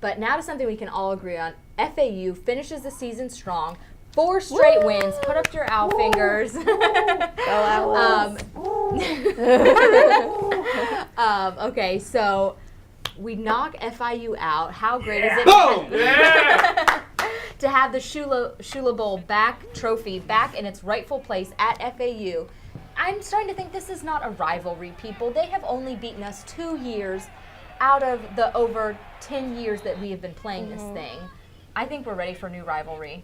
But now to something we can all agree on. FAU finishes the season strong. 4 straight wins. Put up your owl fingers. Okay, so we knock FIU out. How great is it to have the Shula Bowl trophy back in its rightful place at FAU? I'm starting to think this is not a rivalry, people. They have only beaten us 2 years out of the over 10 years that we have been playing this thing. I think we're ready for a new rivalry.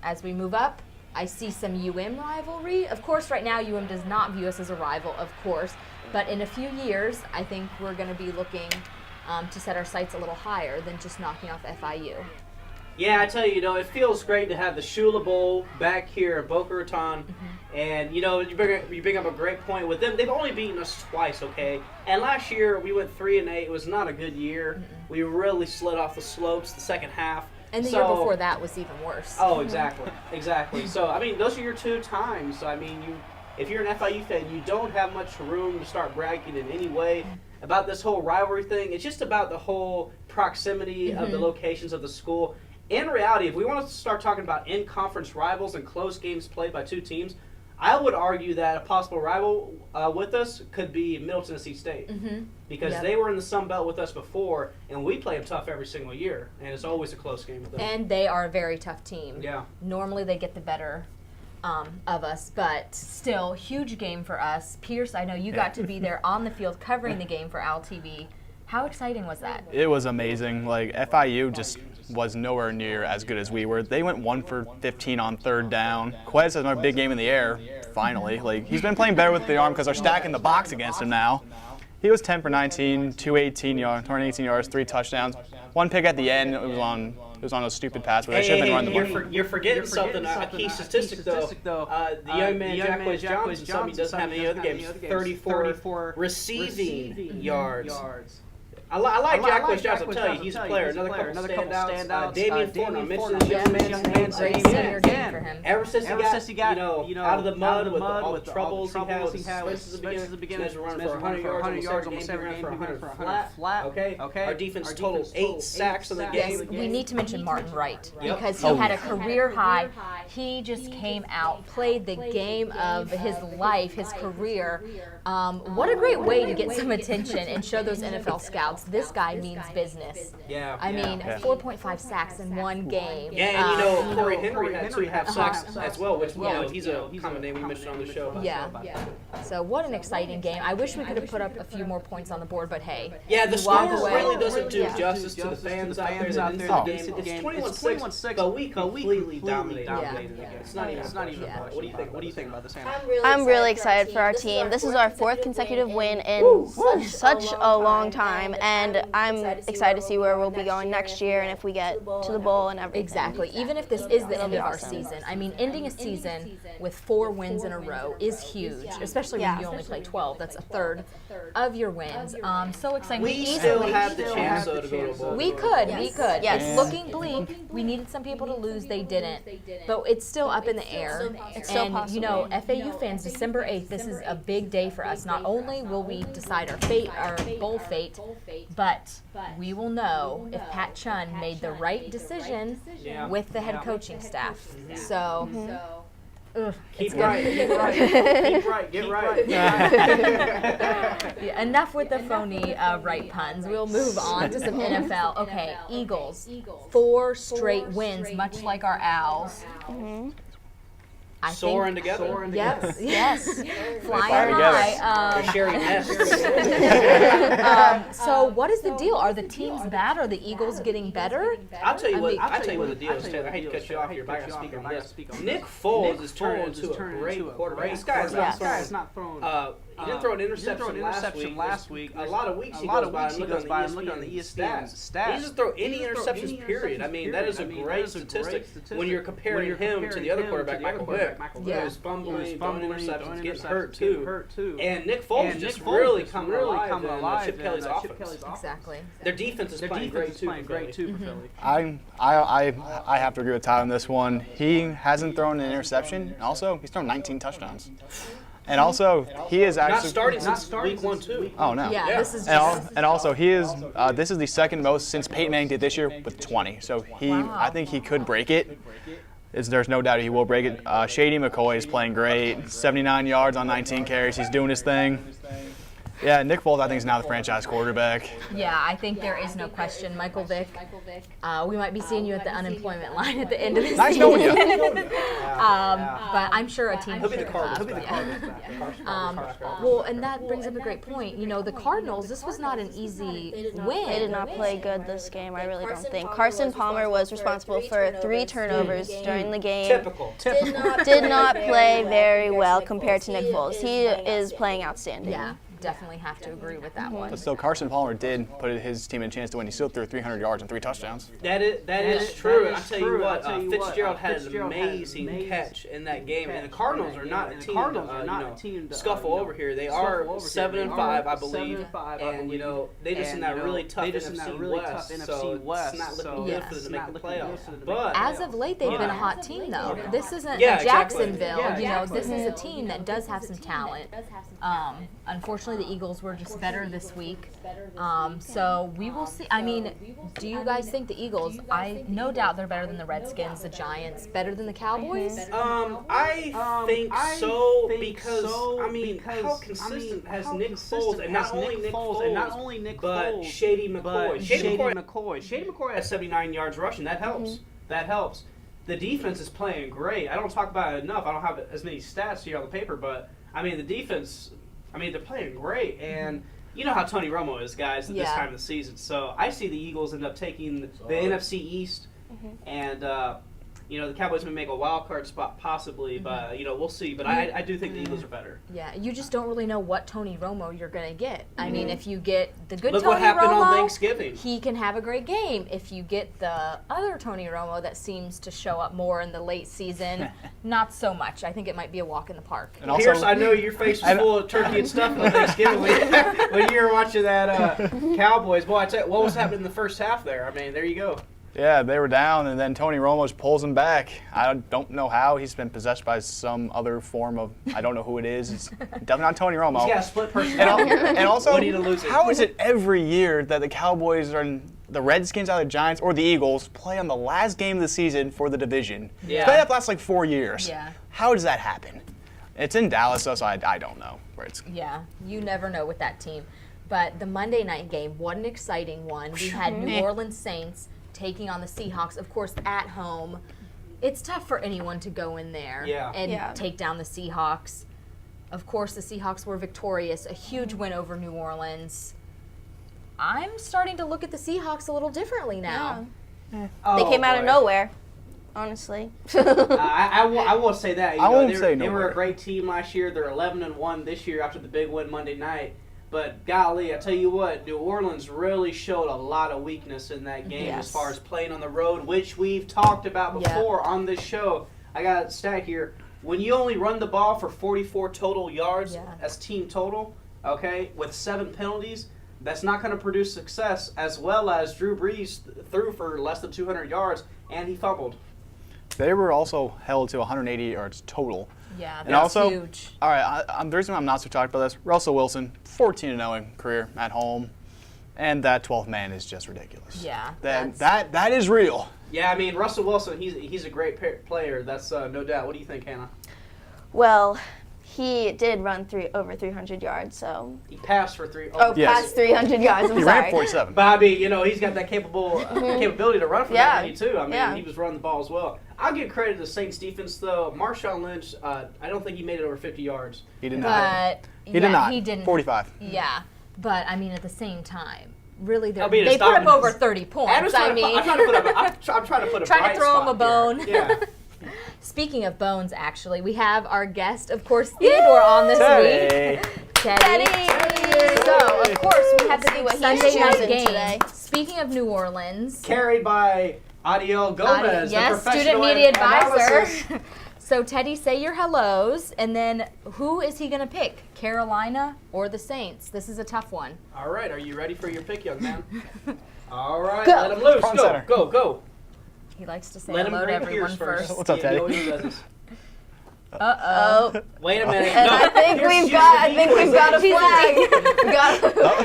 As we move up, I see some UM rivalry. Of course, right now, UM does not view us as a rival, of course. But in a few years, I think we're going to be looking to set our sights a little higher than just knocking off FIU. Yeah, I tell you, it feels great to have the Shula Bowl back here at Boca Raton. And, you bring up a great point with them. They've only beaten us twice, okay? And last year, we went 3-8. It was not a good year. We really slid off the slopes the second half. And the year before that was even worse. Oh, exactly. So, I mean, those are your 2 times. I mean, if you're an FIU fan, you don't have much room to start bragging in any way about this whole rivalry thing. It's just about the whole proximity of the locations of the school. In reality, if we want to start talking about in-conference rivals and close games played by 2 teams, I would argue that a possible rival with us could be Middle Tennessee State because they were in the Sun Belt with us before, and we play them tough every single year, and it's always a close game with them. And they are a very tough team. Yeah. Normally they get the better of us, but still, huge game for us. Pierce, I know you got to be there on the field covering the game for Owl TV. How exciting was that? It was amazing. Like, FIU just was nowhere near as good as we were. They went 1 for 15 on 3rd down. Quez has another big game in the air, finally. Like, he's been playing better with the arm because they're stacking the box against him now. He was 10 for 19, 218 yards, 3 touchdowns. 1 pick at the end. It was on a stupid pass, but they should have been running the ball. You're forgetting something, a key statistic, though. The young man, Jack West Johnson, he doesn't have any other games. 34 receiving yards. I like Jack West Johnson. I'll tell you, he's a player. Another couple standouts. Damian Fortner, I mentioned this young man's name again. Ever since he got out of the mud with all the troubles he had with his suspensions at the beginning, he's running for 100 yards almost every game, for 100 flat. Okay. Our defense totaled 8 sacks in the game. Yes, we need to mention Martin Wright because he had a career high. He just came out, played the game of his life, his career. What a great way to get some attention and show those NFL scouts. This guy means business. I mean, 4.5 sacks in 1 game. Yeah, and Corey Henry had 2.5 sacks as well, which he's a common name we mentioned on the show. So what an exciting game. I wish we could have put up a few more points on the board, but hey. Yeah, the score really doesn't do justice to the fans out there that didn't see the game. It's 21-6, but we completely dominated the game. It's not even close. What do you think about this, Hannah? I'm really excited for our team. This is our 4th consecutive win in such a long time, and I'm excited to see where we'll be going next year and if we get to the bowl and everything. Exactly. Even if this is the end of our season. I mean, ending a season with 4 wins in a row is huge, especially when you only play 12. That's a third of your wins. So exciting. We still have the chance to go to bowl. We could. Yes. It's looking bleak. We needed some people to lose. They didn't. But it's still up in the air. It's still possible. FAU fans, December 8th, this is a big day for us. Not only will we decide our fate, our bowl fate, but we will know if Pat Chun made the right decision with the head coaching staff. So, Keep right. Enough with the phony right puns. We'll move on to some NFL. Okay, Eagles, 4 straight wins, much like our Owls. Soaring together. Yes. Flying high. They're sharing nests. So what is the deal? Are the teams bad? Are the Eagles getting better? I'll tell you what the deal is, Taylor. I hate to cut you off here, but I got to speak on this. Nick Foles is turning into a great quarterback. This guy's not thrown. He didn't throw an interception last week. A lot of weeks he goes by and look on the ESPN stats. He doesn't throw any interceptions, period. I mean, that is a great statistic when you're comparing him to the other quarterback, Michael Vick, who's fumbling, throwing interceptions, getting hurt too. And Nick Foles just really coming alive in Chip Kelly's offense. Exactly. Their defense is playing great too for Philly. I have to agree with Todd on this one. He hasn't thrown an interception. Also, he's thrown 19 touchdowns. And also, he is Not actually starting since week 1 too. Oh no. Yeah, this is And also, he is. This is the second most since Peyton Manning did this year with 20. So I think he could break it. There's no doubt he will break it. Shady McCoy is playing great. 79 yards on 19 carries. He's doing his thing. Yeah, Nick Foles, I think, is now the franchise quarterback. Yeah, I think there is no question. Michael Vick, we might be seeing you at the unemployment line at the end of the Nice season. knowing you. But I'm sure a team. He'll be the should, Cardinals. Well, and that brings up a great point. You know, the Cardinals, this was not an easy win. They did not play good this game, I really don't think. Carson Palmer was responsible for 3 turnovers during the game. Typical. Did not play very well compared to Nick Foles. He is playing outstanding. Yeah, definitely have to agree with that one. But still, Carson Palmer did put his team in a chance to win. He still threw 300 yards and 3 touchdowns. That is true. I tell you what, Fitzgerald had an amazing catch in that game, and the Cardinals are not a team to scuffle over here. They are 7-5, I believe, and you know they just in that really tough NFC West, so it's not looking good for them to make the playoffs. But As of late, they've been a hot team, though. This isn't Yeah, exactly. Jacksonville. Yeah, You know, exactly. this is a team that does have some talent. Unfortunately, the Eagles were just better this week. So we will see. I mean, do you guys think the Eagles? I no doubt they're better than the Redskins, the Giants, better than the Cowboys. I think so because I mean, how consistent has Nick Foles and not only Nick Foles, but Shady McCoy. Shady McCoy has 79 yards rushing. That helps. That helps. The defense is playing great. I don't talk about it enough. I don't have as many stats here on the paper, but I mean the defense. I mean they're playing great, and you know how Tony Romo is, guys, at this time of the season. So I see the Eagles end up taking the NFC East, and you know the Cowboys may make a wild card spot possibly, but you know we'll see. But I do think the Eagles are better. Yeah, you just don't really know what Tony Romo you're going to get. I mean, if you get the good Look Tony what happened Romo, on Thanksgiving. he can have a great game. If you get the other Tony Romo that seems to show up more in the late season, not so much. I think it might be a walk in the park. And also, Pierce, I know your face was full of turkey and stuff on Thanksgiving when you were watching that Cowboys. Boy, I tell you, what was happening in the first half there? I mean, there you go. yeah, they were down, and then Tony Romo just pulls them back. I don't know how. He's been possessed by some other form of, I don't know who it is. It's definitely not Tony Romo. He's got a split personality. And also, What are you to lose it? how is it every year that the Cowboys and the Redskins, either the Giants or the Eagles, play on the last game of the season for the division? Yeah. It's been that last like 4 years. Yeah. How does that happen? It's in Dallas, though, so I don't know where it's. Yeah, you never know with that team. But the Monday night game, what an exciting one. We had New Orleans Saints taking on the Seahawks, of course, at home. It's tough for anyone to go in there and take down the Seahawks. Of course, the Seahawks were victorious, a huge win over New Orleans. I'm starting to look at the Seahawks a little differently now. They came out of nowhere, honestly. I will say that. You I know, won't they say were nowhere. a great team last year. They're 11-1 this year after the big win Monday night. But golly, I tell you what, New Orleans really showed a lot of weakness in that game as far as playing on the road, which we've talked about before on this show. I got a stat here. When you only run the ball for 44 total yards as team total, okay, with 7 penalties, that's not going to produce success, as well as Drew Brees threw for less than 200 yards, and he fumbled. They were also held to 180 yards total. Yeah, And that's also, huge. all right, the reason I'm not so talking about this, Russell Wilson, 14-0 in career at home, and that 12th man is just ridiculous. Yeah, That is real. Yeah, I mean, Russell Wilson, he's a great player. That's no doubt. What do you think, Hannah? Well, he did run over 300 yards, so. He passed for three. Past 300 yards, I'm He sorry. ran 47. Bobby, you know, he's got that capability to run for that many, too. I mean, he was running the ball as well. I'll give credit to the Saints defense, though. Marshawn Lynch, I don't think he made it over 50 yards. He did not. But He did not. He didn't. 45. Yeah, but I mean, at the same time, really, they mean, put up over 30 points. I'm trying to put a trying bright to throw him a spot bone. here. Yeah. Speaking of bones, actually, we have our guest, of course, Theodore, on this week. Teddy. So, of course, we have the big what he's Sunday night choosing game. today. Speaking of New Orleans. Carried by Adiel Gomez, the yes, professional student media analysis. advisor. So, Teddy, say your hellos, and then who is he going to pick? Carolina or the Saints? This is a tough one. All right, are you ready for your pick, young man? All right, Go. let him loose. Front Go, center. go, go. He likes to say Let him hello to bring everyone Pierce first. What's up, You know Teddy? he does this. Oh. Wait a minute. And No, I think here's we've the got a decoys. flag. We got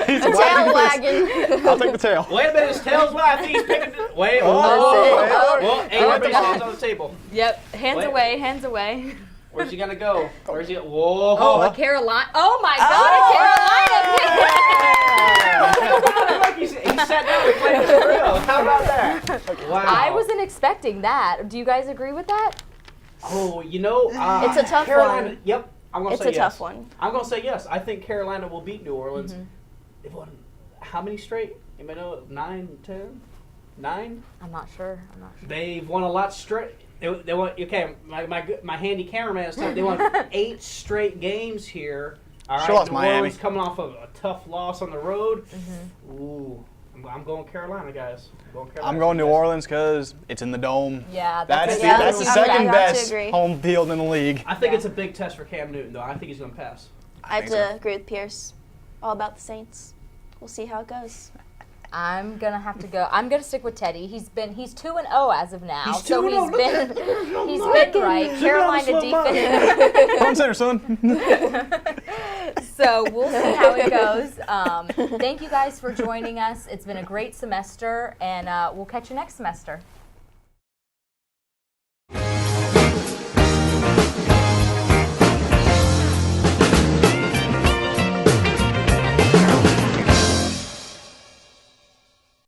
He's a tail wagging. I'll take the tail. Wait a minute, his tail's wide. I think he's picking it. Wait, Oh, well, hey, everybody hands on the table. Yep. Hands Wait. away. Hands away. Where's he gonna go? Where's he? Whoa! Oh, a Carolina. Oh my God, a Carolina. Look, he sat down and played for real. How about that? Wow. I wasn't expecting that. Do you guys agree with that? Oh, It's a tough Carolina, one. Yep, I'm gonna It's say a yes. tough one. I'm gonna say yes. I think Carolina will beat New Orleans. They've won how many straight? Anybody know? 9, 10, 9? I'm not sure. They've won a lot straight. They won. Okay, my handy cameraman is telling me they won 8 straight games here. All right, She lost New Miami. Orleans coming off of a tough loss on the road. Ooh, I'm going Carolina, guys. I'm going New Orleans because it's in the dome. Yeah, That's the, Yeah, that's the I'm gonna second have to best agree. home field in the league. I think it's a big test for Cam Newton, though. I think he's going to pass. I have think to so. agree with Pierce. All about the Saints. We'll see how it goes. I'm gonna have to go. I'm gonna stick with Teddy. He's 2-0 as of now. He's so 2-0. he's been right. Carolina defense. Come on, center, son. So we'll see how it goes. Thank you guys for joining us. It's been a great semester, and we'll catch you next semester.